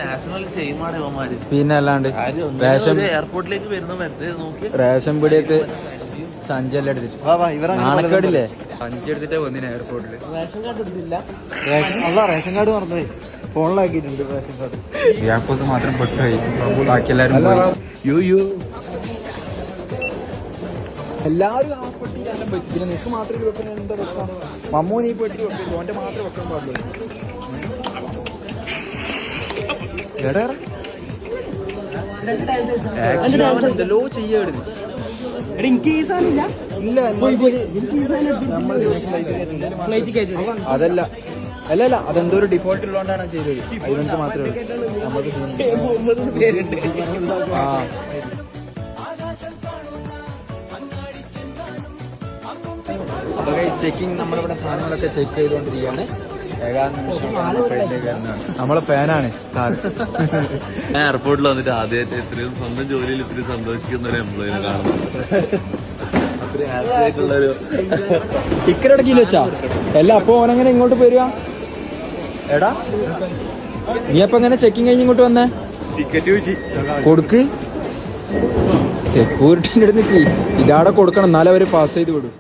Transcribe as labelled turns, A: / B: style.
A: National ഷെയിമാണ് ഇവന്മാര്.
B: പിന്നെ അല്ലാണ്ട്
A: എയർപോർട്ടിലേക്ക് വരുന്ന നോക്കി
B: റേഷൻ പിടിയത്ത് സഞ്ചെല്ലാം എടുത്തിട്ട് നാണക്കേടില്ലേ? സഞ്ചി എടുത്തിട്ടേ വന്നിന് എയർപോർട്ടില്.
C: റേഷൻ കാർഡ് എടുത്തില്ല. റേഷൻ കാർഡ് മറന്നുപോയി. ഫോണിലാക്കിയിട്ടുണ്ട് റേഷൻ കാർഡ്.
B: വ്യാപകത്ത് മാത്രം പെട്ടുപോയി. ബാക്കി എല്ലാവരും എല്ലാവരും ആ പെട്ടിയിലെല്ലാം വെച്ചു. പിന്നെ നിനക്ക് മാത്രമേ വെക്കുന്ന എന്താ പ്രശ്നം? മമ്മൂന് ഈ പെട്ടി വെക്കില്ല, ഓന്റെ മാത്രമേ വെക്കാൻ പാടുള്ളൂ. എന്തല്ലോ ചെയ്യാടുന്നു. അതല്ല അല്ലല്ല അതെന്തോ ഒരു ഡിഫോൾട്ട് ഉള്ളതുകൊണ്ടാണ് ചെയ്തത്. അതിനൊക്കെ മാത്രമേ നമുക്ക് ആ അപ്പൊ ചെക്കിങ് നമ്മളിവിടെ സാധനങ്ങളൊക്കെ ചെക്ക് ചെയ്തുകൊണ്ടിരിക്കുകയാണ്. നമ്മളെ ഫാനാണ് സാർ.
A: ഞാൻ എയർപോർട്ടിൽ വന്നിട്ട് ആദ്യമായിട്ട് ഇത്രയും സ്വന്തം ജോലിയിൽ ഇത്രയും സന്തോഷിക്കുന്ന ഒരു എംപ്ലോയിനെ കാണുന്നു. അത്രയും ഹാപ്പി ആയിട്ടുള്ളൊരു
B: ടിക്കറ്റ് അടക്കില്ല വെച്ചാ അല്ല. അപ്പൊ ഓനെങ്ങനെ ഇങ്ങോട്ട് പോരുക? എടാ നീ അപ്പൊ എങ്ങനെ ചെക്കിങ് കഴിഞ്ഞ് ഇങ്ങോട്ട് വന്നേ?
A: ടിക്കറ്റ്
B: കൊടുക്ക്. സെക്യൂരിറ്റിന്റെ അടുത്ത് ഇതാടെ കൊടുക്കണം, എന്നാലും അവര് പാസ് ചെയ്ത് വിടും.